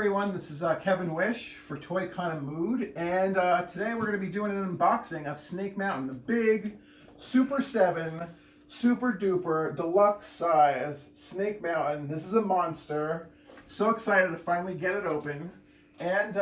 everyone, this is Kevin Wish for Toy Kind of Mood, and today we're going to be doing an unboxing of Snake Mountain, the big Super 7 super duper deluxe size Snake Mountain. This is a monster. So excited to finally get it open, and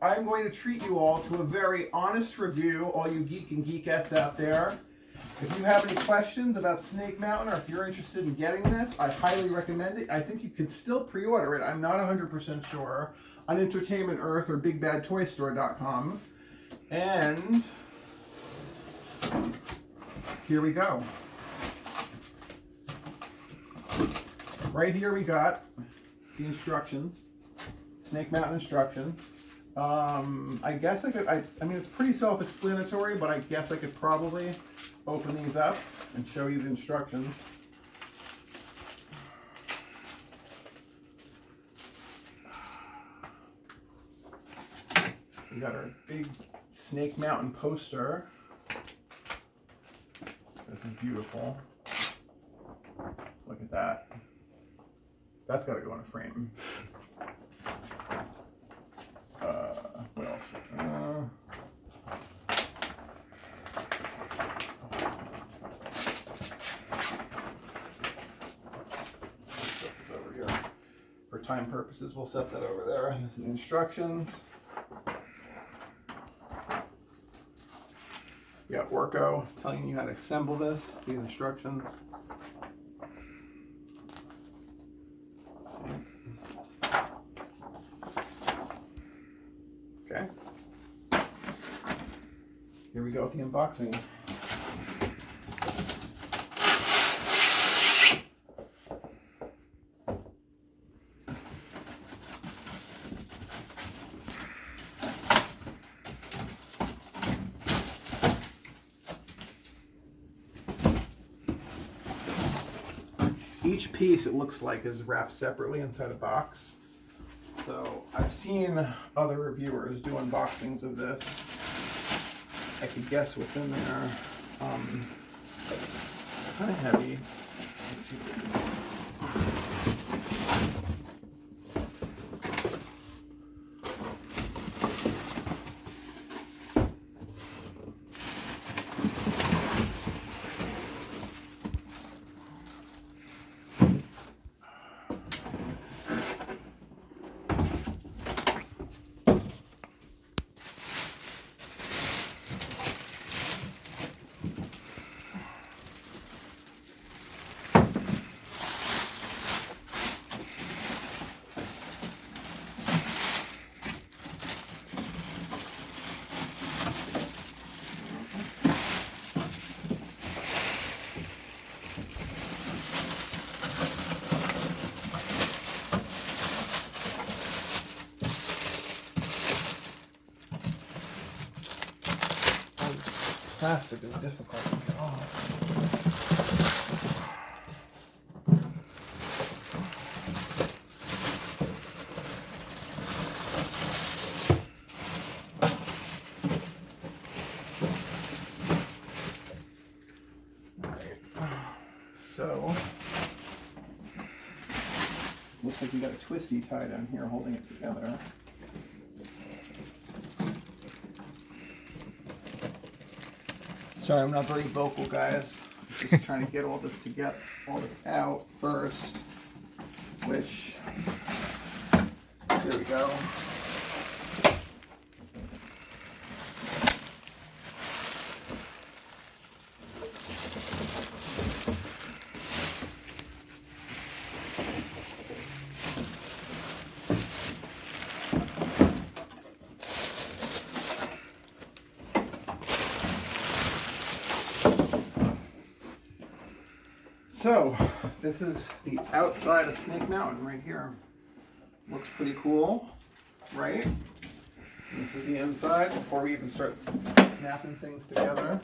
I'm going to treat you all to a very honest review, all you geek and geekettes out there. If you have any questions about Snake Mountain, or if you're interested in getting this, I highly recommend it. I think you can still pre-order it. I'm not 100% sure. On Entertainment Earth or BigBadToyStore.com. And here we go. Right here we got the instructions. Snake Mountain instructions. I guess I could, I mean, it's pretty self-explanatory, but I guess I could probably open these up and show you the instructions. We got our big Snake Mountain poster. This is beautiful. Look at that. That's got to go in a frame. What else? For time purposes, we'll set that over there. And this is the instructions. We got Worko telling you how to assemble this, these instructions. Okay. Here we go with the unboxing. Each piece, it looks like, is wrapped separately inside a box. So I've seen other reviewers do unboxings of this. I could guess what's in there. Kind of heavy. Let's see what we can do. Plastic is difficult to get off. Alright, so looks like you got a twisty tie down here holding it together. Sorry, I'm not very vocal, guys. I'm just trying to get all this out first. Which, here we go. So, this is the outside of Snake Mountain right here. Looks pretty cool, right? This is the inside before we even start snapping things together.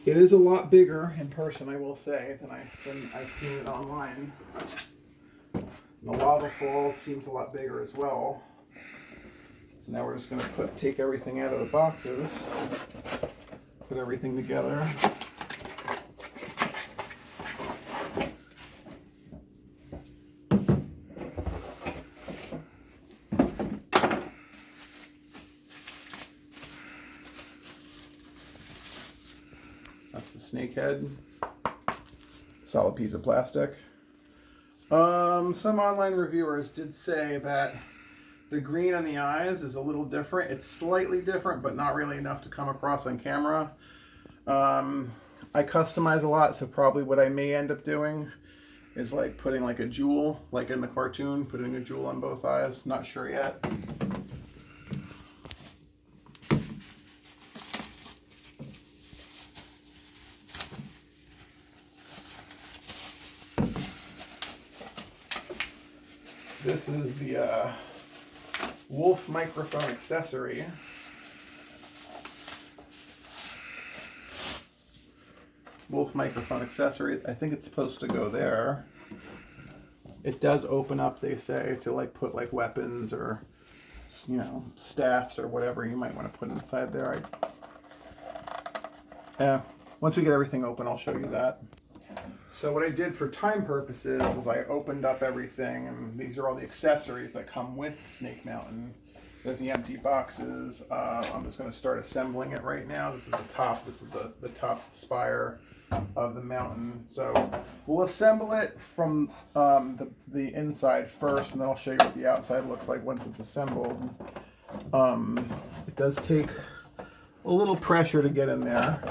It is a lot bigger in person, I will say, than I've seen it online. The lava fall seems a lot bigger as well. So now we're just going to take everything out of the boxes, put everything together. That's the snake head. Solid piece of plastic. Some online reviewers did say that the green on the eyes is a little different. It's slightly different, but not really enough to come across on camera. I customize a lot, so probably what I may end up doing is like putting like a jewel, like in the cartoon, putting a jewel on both eyes. Not sure yet. This is the wolf microphone accessory. Wolf microphone accessory. I think it's supposed to go there. It does open up, they say, to like put like weapons or, you know, staffs or whatever you might want to put inside there. Once we get everything open, I'll show you that. So what I did for time purposes is I opened up everything, and these are all the accessories that come with Snake Mountain. There's the empty boxes. I'm just going to start assembling it right now. This is the top. This is the top spire of the mountain. So we'll assemble it from the inside first, and then I'll show you what the outside looks like once it's assembled. It does take a little pressure to get in there,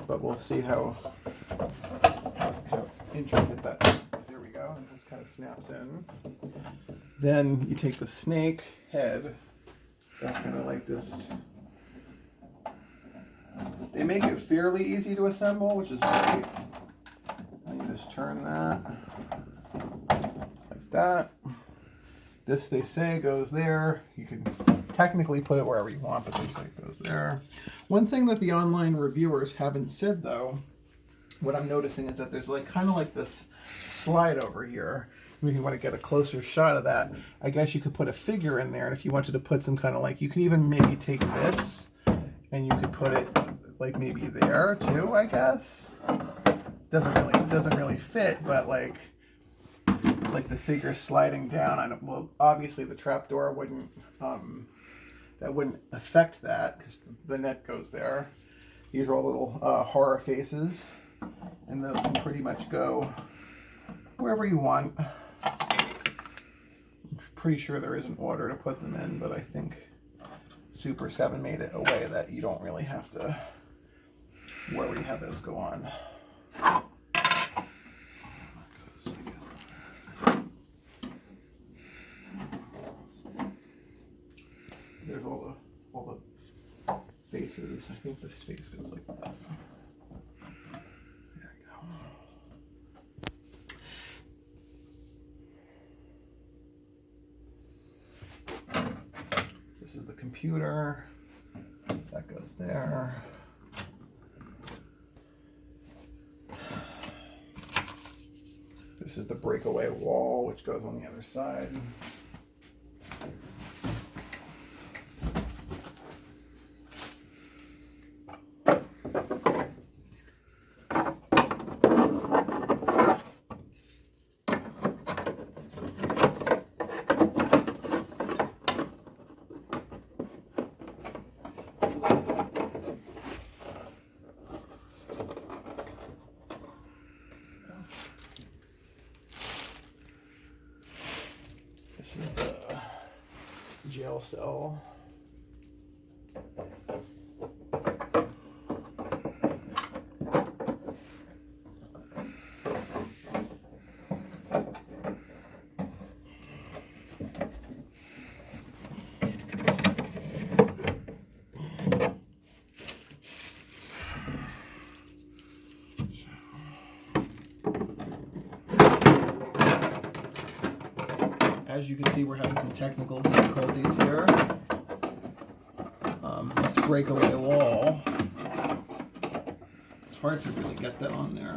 but we'll see how intricate that. There we go. It just kind of snaps in. Then you take the snake head. That's kind of like this. They make it fairly easy to assemble, which is great. And you just turn that like that. This, they say, goes there. You can technically put it wherever you want, but they say it goes there. One thing that the online reviewers haven't said, though, what I'm noticing is that there's like kind of like this slide over here. If you want to get a closer shot of that, I guess you could put a figure in there, and if you wanted to put some kind of like, you could even maybe take this and you could put it like maybe there too, I guess. Doesn't really fit, but like the figure sliding down. I don't, well, obviously the trapdoor wouldn't that wouldn't affect that because the net goes there. These are all little horror faces, and those can pretty much go wherever you want. I'm pretty sure there is an order to put them in, but I think Super 7 made it a way that you don't really have to worry how those go on. There's all the faces. I think this face goes like that. There we go. This is the computer. That goes there. This is the breakaway wall, which goes on the other side. This is the jail cell. As you can see, we're having some technical difficulties here. This breakaway wall, it's hard to really get that on there.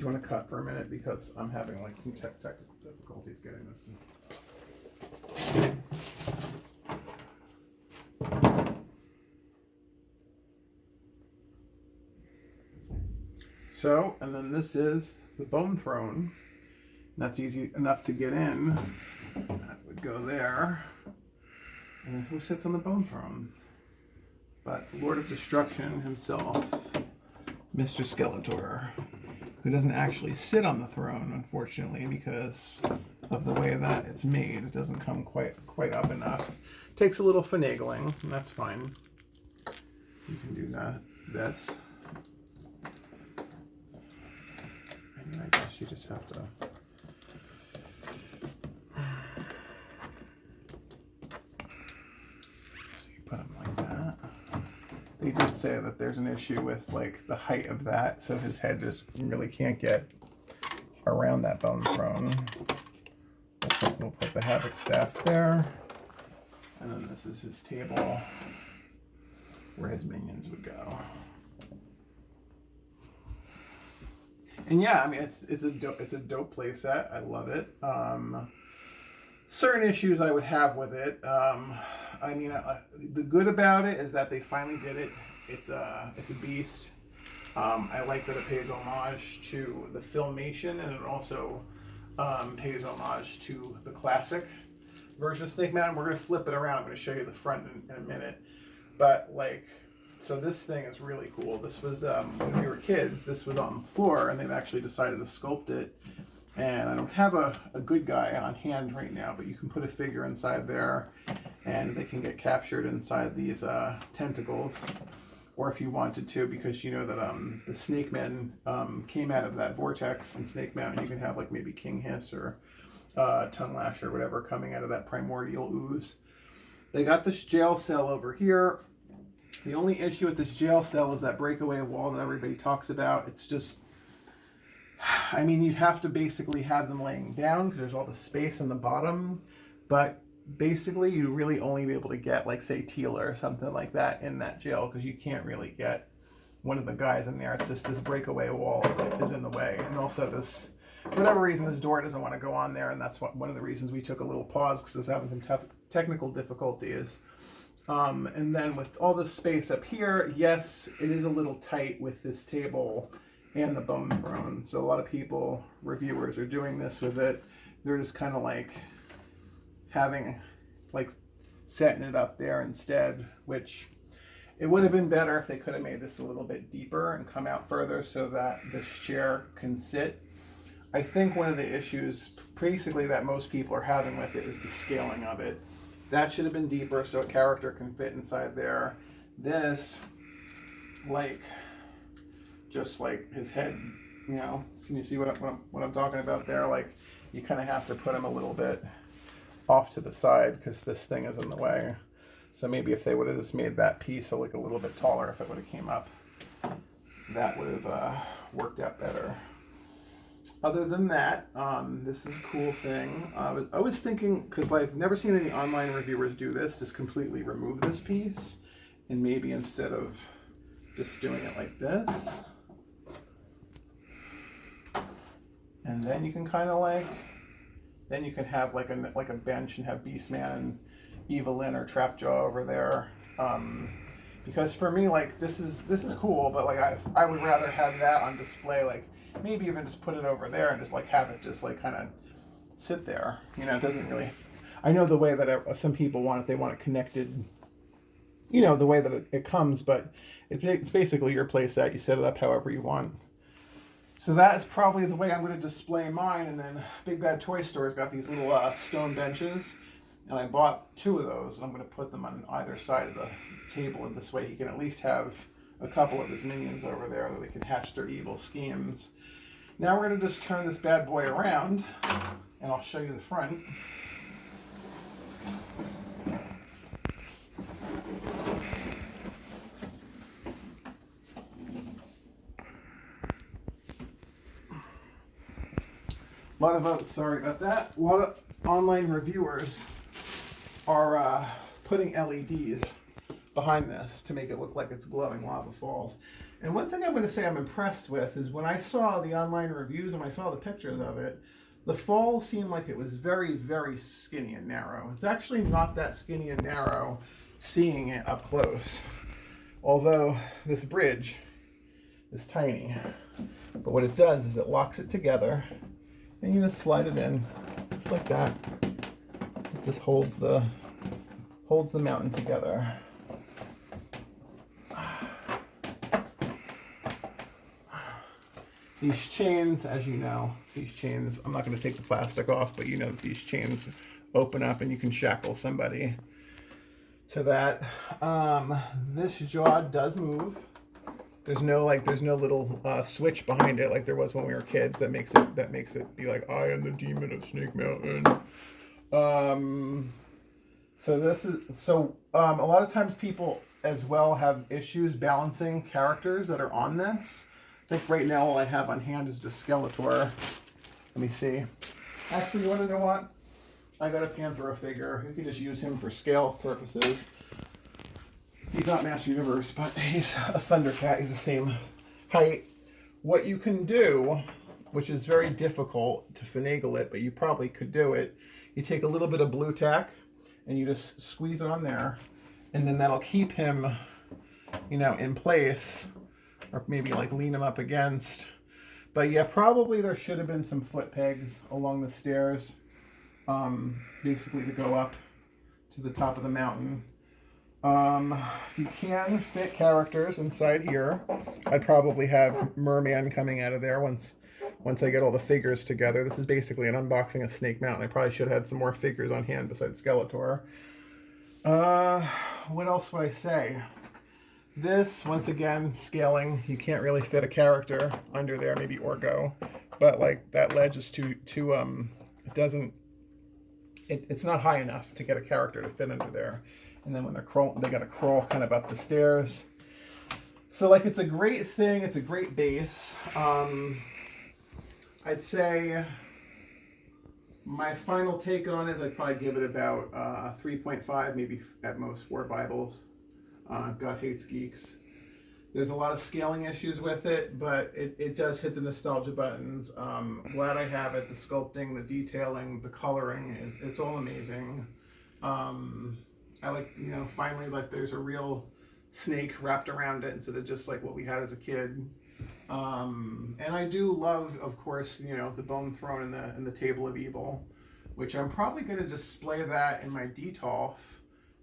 you want to cut for a minute because I'm having like some technical difficulties getting this. So, and then this is the bone throne. That's easy enough to get in. That would go there. And then who sits on the bone throne? But Lord of Destruction himself, Mr. Skeletor, who doesn't actually sit on the throne, unfortunately, because of the way that it's made. It doesn't come quite up enough. Takes a little finagling, and that's fine. You can do that. This. And I guess you just have to. So you put them like that. They did say that there's an issue with like the height of that, so his head just really can't get around that bone throne. We'll put the Havoc staff there, and then this is his table where his minions would go. And yeah, I mean it's a dope play set. I love it. Certain issues I would have with it. I mean, the good about it is that they finally did it. It's a beast. I like that it pays homage to the Filmation, and it also pays homage to the classic version of Snake Mountain. We're going to flip it around. I'm going to show you the front in a minute. But like, so this thing is really cool. This was, when we were kids, this was on the floor, and they've actually decided to sculpt it. And I don't have a good guy on hand right now, but you can put a figure inside there, and they can get captured inside these tentacles. Or if you wanted to, because you know that the Snake Men came out of that vortex in Snake Mountain, you can have like maybe King Hiss or Tongue Lash or whatever coming out of that primordial ooze. They got this jail cell over here. The only issue with this jail cell is that breakaway wall that everybody talks about. It's just, I mean, you'd have to basically have them laying down because there's all the space in the bottom, but basically you'd really only be able to get like say Teela or something like that in that jail because you can't really get one of the guys in there. It's just this breakaway wall is in the way, and also this, for whatever reason, this door doesn't want to go on there, and that's one of the reasons we took a little pause because this having some technical difficulties. And then with all this space up here, yes, it is a little tight with this table and the bone throne. So a lot of people, reviewers, are doing this with it. They're just kind of like having, like, setting it up there instead, which it would have been better if they could have made this a little bit deeper and come out further so that this chair can sit. I think one of the issues basically that most people are having with it is the scaling of it. That should have been deeper so a character can fit inside there. This, like, just like his head, you know, can you see what I'm talking about there? Like, you kind of have to put him a little bit off to the side because this thing is in the way. So maybe if they would have just made that piece like a little bit taller, if it would have came up, that would have worked out better. Other than that, this is a cool thing. I was thinking, because I've never seen any online reviewers do this, just completely remove this piece, and maybe instead of just doing it like this, and then you can kind of like, then you can have like a bench and have Beastman and Evelyn or Trapjaw over there. Because for me, like, this is cool, but like I would rather have that on display, like maybe even just put it over there and just like have it just like kind of sit there. You know, it doesn't really, I know the way that some people want it, they want it connected, you know, the way that it comes, but it's basically your play set. You set it up however you want. So that is probably the way I'm going to display mine. And then Big Bad Toy Store's got these little stone benches, and I bought 2 of those, and I'm going to put them on either side of the table, and this way he can at least have a couple of his minions over there that they can hatch their evil schemes. Now we're going to just turn this bad boy around, and I'll show you the front. A lot of sorry about that. A lot of online reviewers are putting LEDs behind this to make it look like it's glowing lava falls. And one thing I'm going to say I'm impressed with is when I saw the online reviews and when I saw the pictures of it, the fall seemed like it was very, very skinny and narrow. It's actually not that skinny and narrow seeing it up close. Although this bridge is tiny. But what it does is it locks it together and you just slide it in just like that. It just holds the mountain together. These chains, as you know, I'm not going to take the plastic off, but you know that these chains open up and you can shackle somebody to that. This jaw does move. There's no little switch behind it like there was when we were kids that makes it be like, I am the demon of Snake Mountain. A lot of times people as well have issues balancing characters that are on this. I think right now all I have on hand is just Skeletor. Let me see. Actually, you want to know what? I got a Panthro figure. You can just use him for scale purposes. He's not Master Universe, but he's a Thundercat. He's the same height. What you can do, which is very difficult to finagle it, but you probably could do it, you take a little bit of blue tack and you just squeeze it on there, and then that'll keep him, in place, or maybe like lean him up against. But yeah, probably there should have been some foot pegs along the stairs, basically to go up to the top of the mountain. You can fit characters inside here. I'd probably have Merman coming out of there once I get all the figures together. This is basically an unboxing of Snake Mountain. I probably should have had some more figures on hand besides Skeletor. What else would I say? This, once again, scaling. You can't really fit a character under there, maybe Orgo. But like that ledge is too it's not high enough to get a character to fit under there. And then when they're crawling, they gotta crawl kind of up the stairs. So like it's a great thing, it's a great base. I'd say my final take on it is I'd probably give it about 3.5, maybe at most 4 Bibles. God hates geeks. There's a lot of scaling issues with it, but it does hit the nostalgia buttons. Glad I have it. The sculpting, the detailing, the coloring, it's all amazing. I like, finally, like there's a real snake wrapped around it instead of just like what we had as a kid. And I do love, of course, the bone throne and the table of evil, which I'm probably going to display that in my Detolf,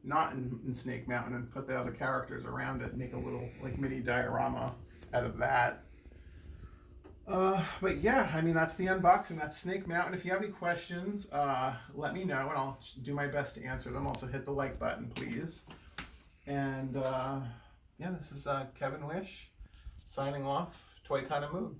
not in Snake Mountain, and put the other characters around it and make a little like mini diorama out of that. But yeah, I mean, that's the unboxing. That's Snake Mountain. If you have any questions, let me know and I'll do my best to answer them. Also hit the like button, please. And yeah, this is Kevin Wish signing off. Toy Kind of Mood.